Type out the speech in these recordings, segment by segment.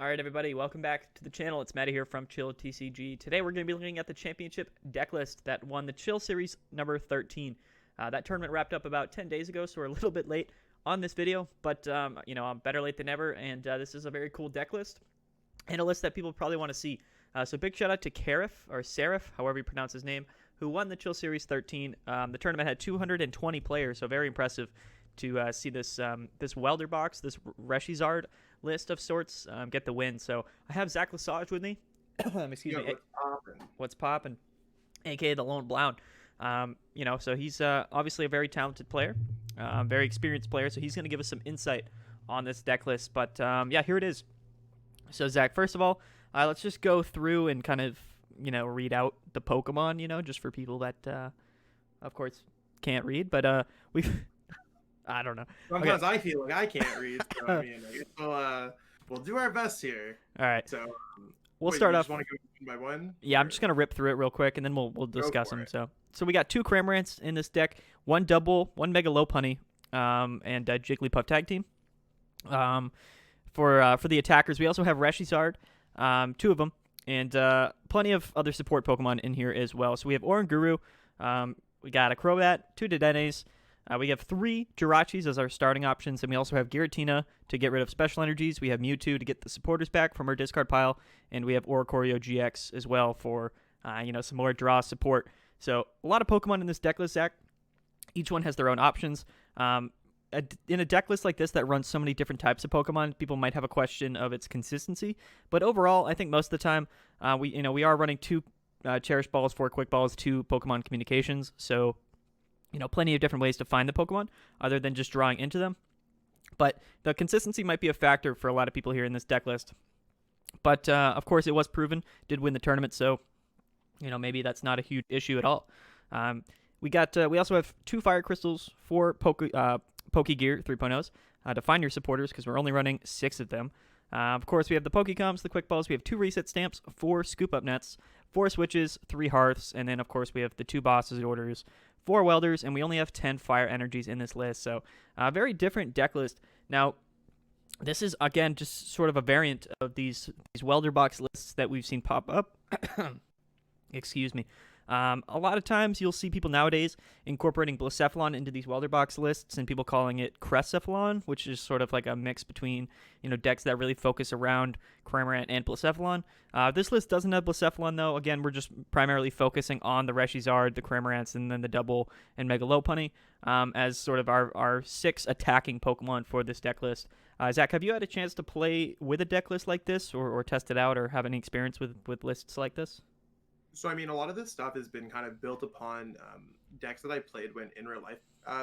All right, everybody, welcome back to the channel. It's Matty here from Chill TCG. Today we're going to be looking at the championship deck list that won the Chill Series number 13. That tournament wrapped up about 10 days ago, so we're a little bit late on this video, but I'm better late than never, and this is a very cool deck list and a list that people probably want to see. So big shout out to Seraph, however you pronounce his name, who won the Chill Series 13. The tournament had 220 players, so very impressive to see this Welder box, this Reshizard list of sorts, get the win. So I have Zach Lesage with me. Excuse me. What's poppin'? AKA the Lone Blound. So he's obviously a very talented player, very experienced player. So he's going to give us some insight on this deck list. But here it is. So Zach, first of all, let's just go through and kind of read out the Pokemon. Just for people that, of course, can't read. But we've I don't know. Sometimes I feel like I can't read, so I mean, we'll do our best here. All right. So we'll start off. Want to go one by one? Yeah, I'm just gonna rip through it real quick, and then we'll discuss them. So we got two Cramorants in this deck, one Dubwool, one Mega Lopunny, and Jigglypuff tag team. For the attackers, we also have Reshizard, two of them, and plenty of other support Pokemon in here as well. So we have Oranguru, we got a Crobat, two Dedennes. We have three Jirachis as our starting options, and we also have Giratina to get rid of special energies. We have Mewtwo to get the supporters back from our discard pile, and we have Oricorio-GX as well for some more draw support. So a lot of Pokemon in this deck list, Zach. Each one has their own options. In a deck list like this that runs so many different types of Pokemon, people might have a question of its consistency. But overall, I think most of the time we are running two Cherish Balls, 4 Quick Balls, 2 Pokemon Communications. So plenty of different ways to find the Pokemon other than just drawing into them. But the consistency might be a factor for a lot of people here in this deck list. But, of course, it was proven, did win the tournament, so, maybe that's not a huge issue at all. We also have 2 Fire Crystals, 4 Pokégear 3.0s to find your supporters because we're only running 6 of them. Of course, we have the Pokécoms, the Quick Balls, we have 2 Reset Stamps, 4 Scoop Up Nets, 4 Switches, 3 Hearths, and then, of course, we have the 2 Bosses Orders, 4 Welders, and we only have 10 Fire Energies in this list. So a very different deck list. Now, this is, again, just sort of a variant of these Welder box lists that we've seen pop up. Excuse me. A lot of times you'll see people nowadays incorporating Blacephalon into these Welder box lists and people calling it Crescephalon, which is sort of like a mix between, decks that really focus around Cramorant and Blacephalon. This list doesn't have Blacephalon, though. Again, we're just primarily focusing on the Reshizard, the Cramorants, and then the Dubwool and Mega Lopunny as sort of our 6 attacking Pokemon for this deck list. Zach, have you had a chance to play with a deck list like this or test it out or have any experience with lists like this? So, I mean, a lot of this stuff has been kind of built upon decks that I played when in real life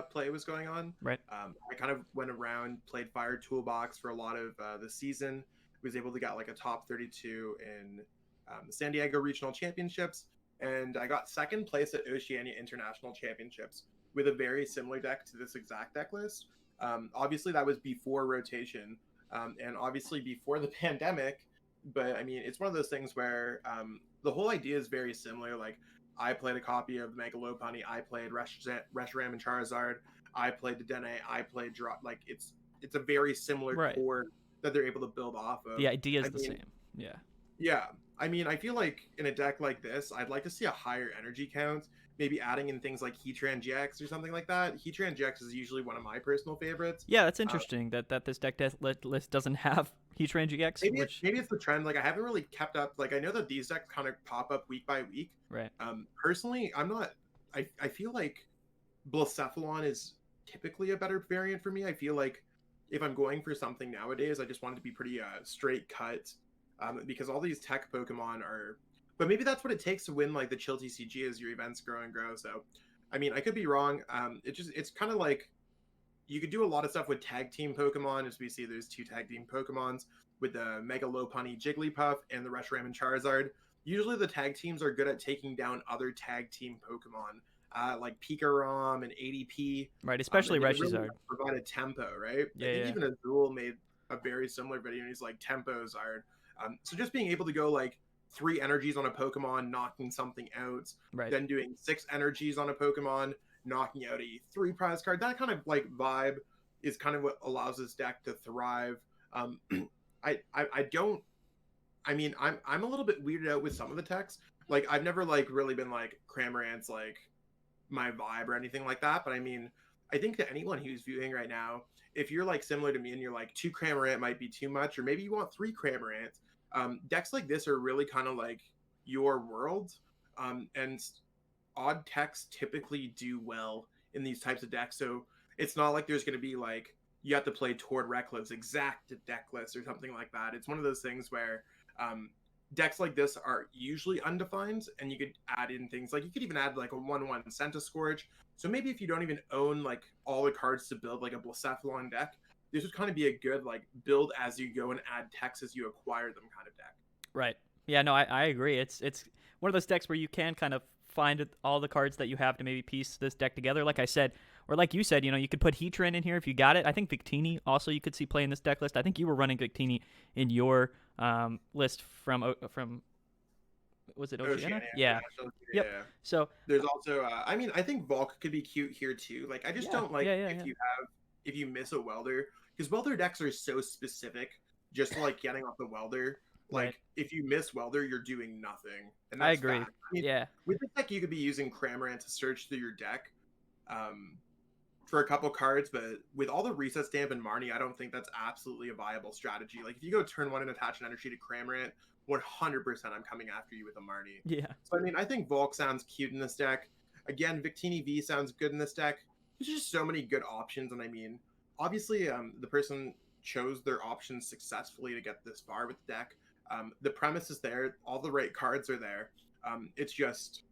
play was going on. Right. I kind of went around, played Fire Toolbox for a lot of the season. Was able to get like a top 32 in the San Diego Regional Championships. And I got second place at Oceania International Championships with a very similar deck to this exact deck list. Obviously, that was before rotation and obviously before the pandemic. But, I mean, it's one of those things where the whole idea is very similar. Like, I played a copy of Mega Lopunny. I played Reshiram and Charizard. I played Dedenne. I played Drop. Like, it's a very similar core that they're able to build off of. The idea is the same. Yeah. Yeah. I mean, I feel like in a deck like this, I'd like to see a higher energy count. Maybe adding in things like Heatran-GX or something like that. Heatran-GX is usually one of my personal favorites. Yeah, that's interesting that this deck list doesn't have Heatran-GX. Maybe it's the trend. Like, I haven't really kept up. Like, I know that these decks kind of pop up week by week. Right. Personally, I'm not. I feel like Blacephalon is typically a better variant for me. I feel like if I'm going for something nowadays, I just want it to be pretty straight cut. Because all these tech Pokemon are. But maybe that's what it takes to win like the Chill TCG as your events grow and grow. So, I mean, I could be wrong. It's kind of like you could do a lot of stuff with tag team Pokemon. As we see, there's 2 tag team Pokemons with the Mega Lopunny Jigglypuff and the Reshiram and Charizard. Usually the tag teams are good at taking down other tag team Pokemon, like Pikarom and ADP. Right, especially Reshizard. Really provide a tempo, right? Yeah, I think even Azul made a very similar video, and he's like, tempos are. So just being able to go like 3 energies on a Pokemon, knocking something out, then doing 6 energies on a Pokemon, knocking out a 3 prize card. That kind of like vibe is kind of what allows this deck to thrive. I don't. I mean, I'm a little bit weirded out with some of the techs. Like, I've never like really been like Cramorant's like my vibe or anything like that. But I mean, I think to anyone who's viewing right now, if you're like similar to me and you're like 2 Cramorant might be too much, or maybe you want 3 Cramorant, decks like this are really kind of like your world. And odd techs typically do well in these types of decks. So it's not like there's going to be like you have to play toward Reckless exact deck list or something like that. It's one of those things where decks like this are usually undefined, and you could add in things like you could even add like a 1/1 Centiskorch. So maybe if you don't even own like all the cards to build like a Blacephalon deck, this would kind of be a good like build as you go and add techs as you acquire them kind of deck. Right. Yeah, no, I agree. It's one of those decks where you can kind of find all the cards that you have to maybe piece this deck together. Like I said, or like you said, you could put Heatran in here if you got it. I think Victini also you could see play in this deck list. I think you were running Victini in your list from was it Oceania? Yeah. Yep. Yeah. So there's also I mean, I think Volk could be cute here too. Like I just don't like if you miss a Welder, because Welder decks are so specific just like getting off the Welder. Like if you miss Welder, you're doing nothing. And that's I agree. I mean, with this deck, you could be using Cramorant to search through your deck for a couple cards, but with all the Reset Stamp and Marnie, I don't think that's absolutely a viable strategy. Like if you go turn 1 and attach an energy to Cramorant, 100% I'm coming after you with a Marnie. Yeah. So I mean, I think Volk sounds cute in this deck. Again, Victini V sounds good in this deck. There's just so many good options, and I mean, obviously, the person chose their options successfully to get this far with the deck. The premise is there, all the right cards are there. It's just,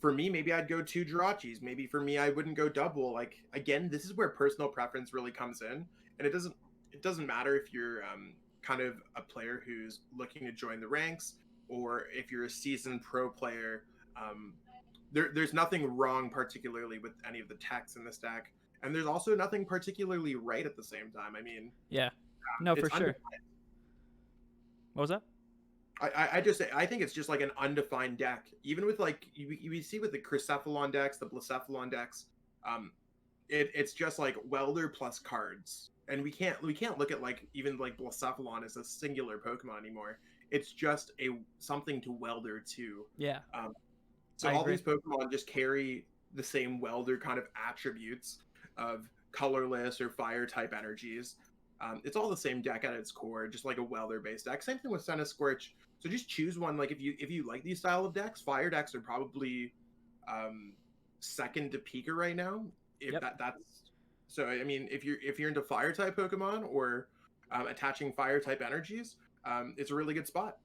for me, maybe I'd go 2 Jirachis. Maybe for me, I wouldn't go Dubwool. Like again, this is where personal preference really comes in, and it doesn't matter if you're kind of a player who's looking to join the ranks, or if you're a seasoned pro player. There's nothing wrong particularly with any of the techs in this deck, and there's also nothing particularly right at the same time. I mean, no, for sure. What was that? I think it's just like an undefined deck. Even with like you see with the Crycephalon decks, the Blacephalon decks, it's just like Welder plus cards, and we can't look at like even like Blacephalon as a singular Pokemon anymore. It's just something to Welder to. Yeah. So all these Pokemon just carry the same Welder kind of attributes of colorless or fire type energies. It's all the same deck at its core, just like a Welder-based deck. Same thing with Centiskorch. So just choose one. Like if you like these style of decks, fire decks are probably second to Pika right now. That's so. I mean, if you're into fire type Pokemon or attaching fire type energies, it's a really good spot.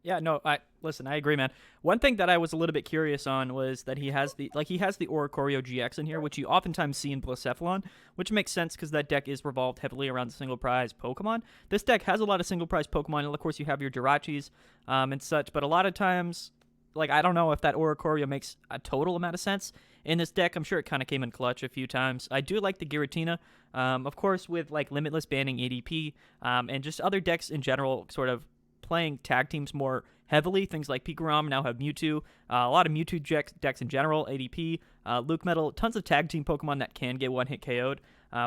Yeah, no, I agree, man. One thing that I was a little bit curious on was that he has the Oricorio-GX in here, which you oftentimes see in Blacephalon, which makes sense because that deck is revolved heavily around single prize Pokemon. This deck has a lot of single prize Pokemon, and of course you have your Jirachis and such, but a lot of times, like, I don't know if that Oricorio makes a total amount of sense in this deck. I'm sure it kind of came in clutch a few times. I do like the Giratina, of course, with like Limitless banning ADP and just other decks in general sort of playing tag teams more heavily. Things like Pikarom now have Mewtwo, a lot of Mewtwo decks in general, ADP, Luke Metal, tons of tag team Pokemon that can get one-hit KO'd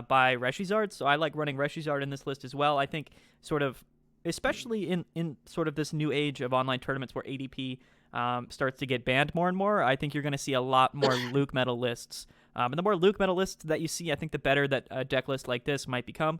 by Reshizard, so I like running Reshizard in this list as well. I think sort of, especially in sort of this new age of online tournaments where ADP starts to get banned more and more, I think you're going to see a lot more Luke Metal lists. And the more Luke Metal lists that you see, I think the better that a deck list like this might become.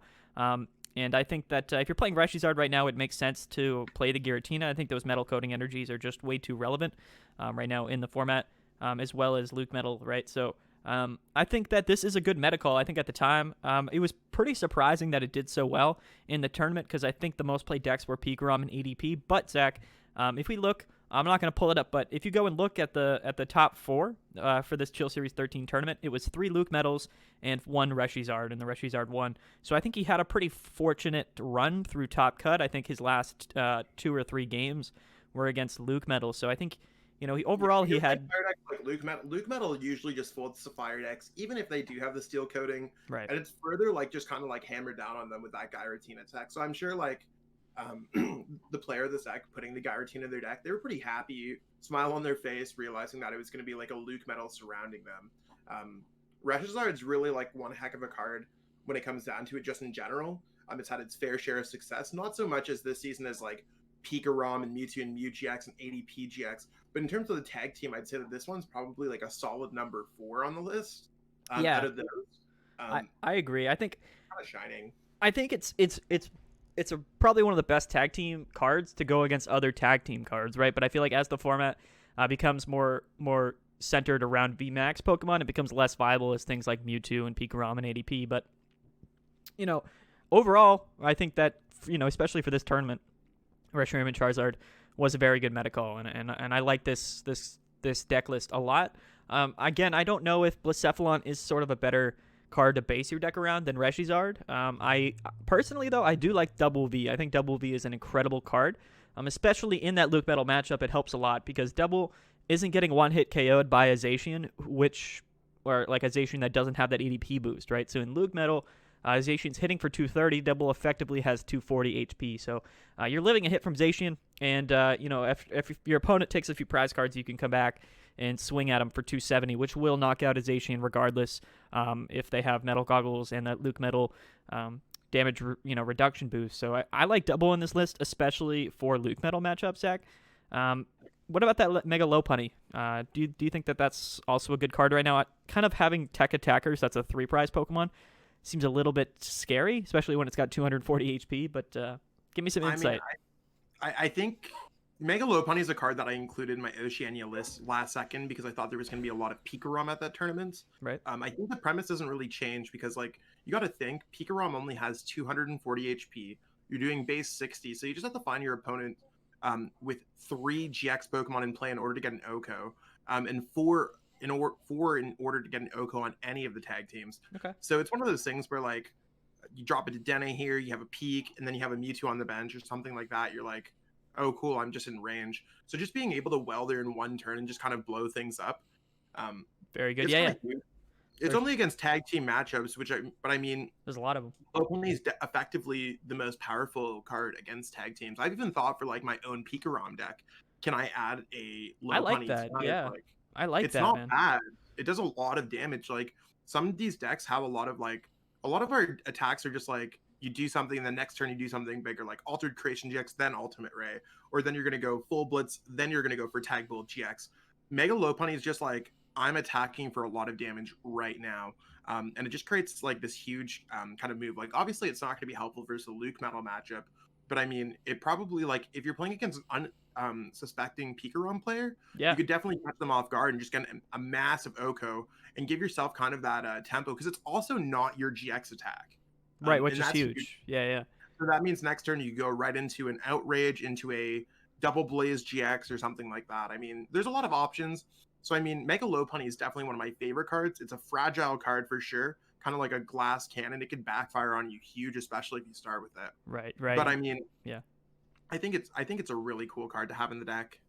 And I think that if you're playing Reshizard right now, it makes sense to play the Giratina. I think those metal coating energies are just way too relevant right now in the format, as well as Luke Metal, right? So I think that this is a good meta call. I think at the time, it was pretty surprising that it did so well in the tournament because I think the most played decks were Pikarom and ADP. But, Zach, if we look, I'm not going to pull it up, but if you go and look at the top 4 for this Chill Series 13 tournament, it was 3 Luke Metals and 1 Reshizard, and the Reshizard won. So I think he had a pretty fortunate run through Top Cut. I think his last 2 or 3 games were against Luke Metals. So I think, he had like Luke Metal usually just folds to fire decks, even if they do have the steel coating. Right. And it's further like just kind of like hammered down on them with that Giratina tech. So I'm sure like the player of this deck putting the Giratina in their deck, they were pretty happy, smile on their face, realizing that it was going to be like a Luke Metal surrounding them. Reshizard's really like one heck of a card when it comes down to it, just in general. It's had its fair share of success, not so much as this season as like Pikarom and Mewtwo and Mew-GX and ADP-GX. But in terms of the tag team, I'd say that this one's probably like a solid number 4 on the list. Out of those. I agree. I think kind of shining. I think it's probably one of the best tag team cards to go against other tag team cards, right? But I feel like as the format becomes more centered around VMAX Pokemon, it becomes less viable as things like Mewtwo and Pikarom and ADP. But overall, I think that especially for this tournament, Reshiram and Charizard was a very good meta call, and I like this deck list a lot. Again, I don't know if Blacephalon is sort of a better card to base your deck around than Reshizard. I personally, though, I do like Dubwool V. I think Dubwool V is an incredible card, especially in that Luke Metal matchup. It helps a lot because Dubwool isn't getting one-hit KO'd by a Zacian, or like a Zacian that doesn't have that EDP boost, right? So in Luke Metal, Zacian's hitting for 230. Dubwool effectively has 240 HP. So you're living a hit from Zacian, and if your opponent takes a few prize cards, you can come back and swing at him for 270, which will knock out a Zacian regardless if they have Metal Goggles and that Luke Metal damage reduction boost. So I like Dubwool in this list, especially for Luke Metal matchups, Zach. What about that Mega Lopunny? Do you think that that's also a good card right now? Kind of having Tech Attackers, that's a 3-prize Pokemon, seems a little bit scary, especially when it's got 240 HP, but give me some insight. I think Mega Lopunny is a card that I included in my Oceania list last second because I thought there was going to be a lot of Pikarom at that tournament. Right. I think the premise doesn't really change because, like, you got to think Pikarom only has 240 HP. You're doing base 60, so you just have to find your opponent with 3 GX Pokemon in play in order to get an OHKO, and 4 in order to get an OHKO on any of the tag teams. Okay. So it's one of those things where, like, you drop a Dedenne here, you have a Peak, and then you have a Mewtwo on the bench or something like that. You're like, oh, cool, I'm just in range. So just being able to Welder in one turn and just kind of blow things up. Very good. It's only against tag team matchups, but I mean, there's a lot of them. Lopunny is effectively the most powerful card against tag teams. I've even thought for like my own Pikarom deck, can I add a Lopunny? I like that. Yeah, I like it's that. It's not man. bad. It does a lot of damage. Like some of these decks have a lot of our attacks are just like you do something, and the next turn you do something bigger, like Altered Creation GX, then Ultimate Ray, or then you're gonna go Full Blitz, then you're gonna go for Tag Bull GX. Mega Lopunny is just like, I'm attacking for a lot of damage right now, and it just creates like this huge kind of move. Like obviously it's not going to be helpful versus the Luke Metal matchup, but I mean it probably, like, if you're playing against an suspecting Pikarom player, you could definitely catch them off guard and just get a massive OHKO and give yourself kind of that tempo, because it's also not your GX attack, right, which is huge. Yeah. So that means next turn you go right into an Outrage, into a Double Blaze GX or something like that. I mean, there's a lot of options. So, I mean, Mega Lopunny is definitely one of my favorite cards. It's a fragile card for sure, kind of like a glass cannon. It could backfire on you huge, especially if you start with it. Right. But I mean, yeah, I think it's a really cool card to have in the deck.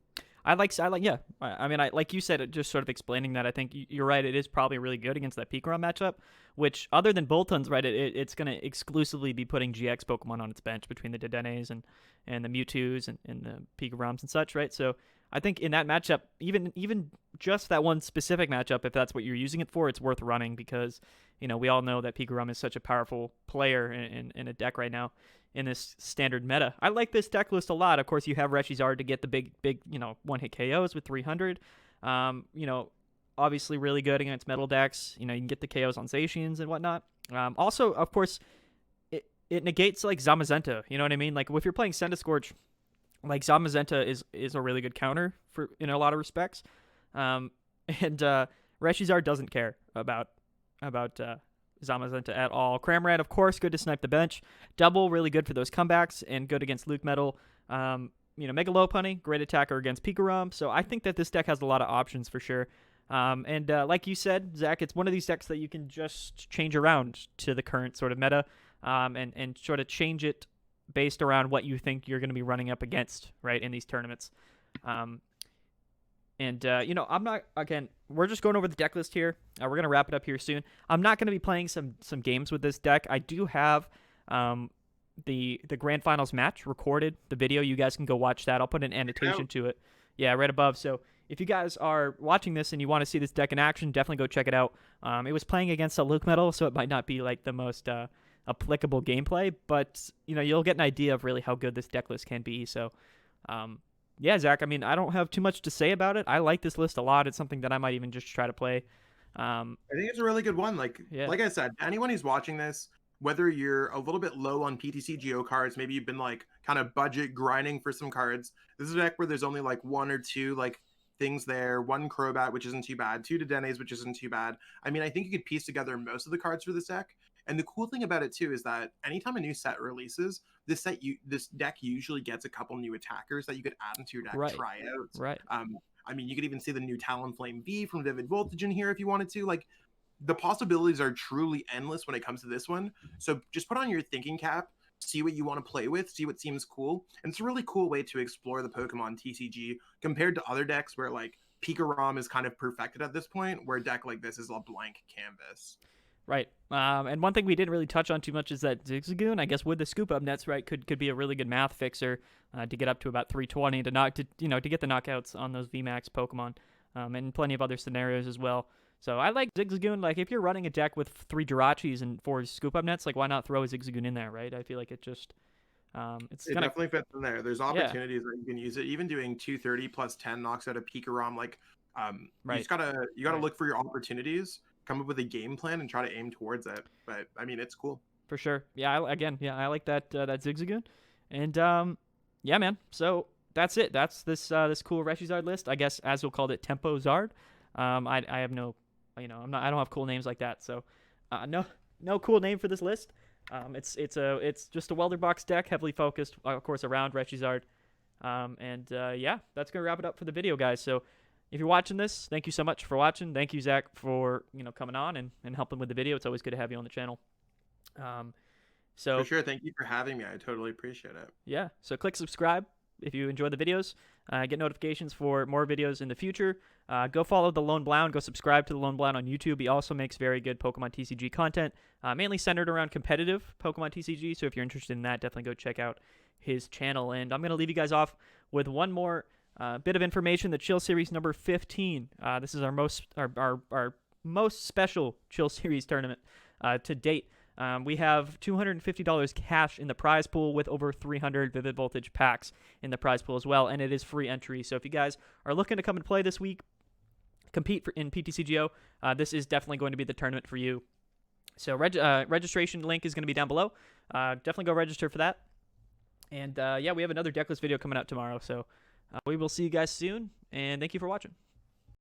I mean, like you said, just sort of explaining that, I think you're right. It is probably really good against that Pikarom matchup, which, other than Boltons, right, it's going to exclusively be putting GX Pokemon on its bench between the Dedennes and the Mewtwo's and the Pikaroms and such, right? So I think in that matchup, even just that one specific matchup, if that's what you're using it for, it's worth running because, we all know that Pikarom is such a powerful player in a deck right now in this standard meta. I like this deck list a lot. Of course, you have Reshizard to get the big one-hit KOs with 300. Obviously really good against metal decks. You can get the KOs on Zacians and whatnot. Also, of course, it negates like Zamazenta. You know what I mean? Like if you're playing Sendascorch, like Zamazenta is a really good counter for in a lot of respects. And Reshizard doesn't care about Zamazenta at all. Cramorant, of course, good to snipe the bench. Dubwool, really good for those comebacks and good against Luke Metal. Mega Lopunny, great attacker against Pikarom. So I think that this deck has a lot of options for sure. And like you said, Zach, it's one of these decks that you can just change around to the current sort of meta and sort of change it based around what you think you're going to be running up against, right, in these tournaments. I'm not, again, we're just going over the deck list here. We're going to wrap it up here soon. I'm not going to be playing some games with this deck. I do have the Grand Finals match recorded, the video. You guys can go watch that. I'll put an annotation to it. Yeah, right above. So if you guys are watching this and you want to see this deck in action, definitely go check it out. It was playing against a Luke Metal, so it might not be like the most applicable gameplay, but you'll get an idea of really how good this deck list can be. So, yeah, Zach. I mean, I don't have too much to say about it. I like this list a lot. It's something that I might even just try to play. I think it's a really good one. Like I said, anyone who's watching this, whether you're a little bit low on ptcgo cards, maybe you've been like kind of budget grinding for some cards, this is a deck where there's only like one or two like things there. One Crobat, which isn't too bad. Two Dedennes, which isn't too bad. I mean, I think you could piece together most of the cards for this deck. And the cool thing about it too is that anytime a new set releases, this deck usually gets a couple new attackers that you could add into your deck, try out. Right. I mean, you could even see the new Talonflame V from Vivid Voltage in here if you wanted to. Like, the possibilities are truly endless when it comes to this one. So just put on your thinking cap, see what you want to play with, see what seems cool. And it's a really cool way to explore the Pokemon TCG compared to other decks where like Pikarom is kind of perfected at this point, where a deck like this is a blank canvas. Right. And one thing we didn't really touch on too much is that Zigzagoon, I guess with the Scoop Up Nets, right, could be a really good math fixer to get up to about 320 to get the knockouts on those VMAX Pokemon, and plenty of other scenarios as well. So I like Zigzagoon. Like, if you're running a deck with 3 Jirachis and 4 Scoop Up Nets, like, why not throw a Zigzagoon in there, right? I feel like it just it definitely fits in there. There's opportunities that you can use it. Even doing 230 plus 10 knocks out of Pikarom. Like, you just gotta look for your opportunities, come up with a game plan, and try to aim towards it. But I mean, it's cool for sure. Yeah, I like that Zigzagoon, and yeah, man. So that's it. That's this cool Reshizard list. I guess as we'll call it, Tempo Zard. I have no, I don't have cool names like that. So no cool name for this list. It's just a Welder box deck, heavily focused, of course, around Reshizard. And yeah, that's gonna wrap it up for the video, guys. So if you're watching this, thank you so much for watching. Thank you, Zach, for coming on and helping with the video. It's always good to have you on the channel. So for sure, thank you for having me. I totally appreciate it. Yeah. So click subscribe if you enjoy the videos. Get notifications for more videos in the future. Go follow the Lone Blound. Go subscribe to the Lone Blound on YouTube. He also makes very good Pokemon TCG content, mainly centered around competitive Pokemon TCG. So if you're interested in that, definitely go check out his channel. And I'm gonna leave you guys off with one more bit of information. The Chill Series number 15. This is our most special Chill Series tournament to date. We have $250 cash in the prize pool with over 300 Vivid Voltage packs in the prize pool as well, and it is free entry. So if you guys are looking to come and play this week, compete in PTCGO, this is definitely going to be the tournament for you. So registration link is going to be down below. Definitely go register for that. And yeah, we have another decklist video coming out tomorrow. So we will see you guys soon, and thank you for watching.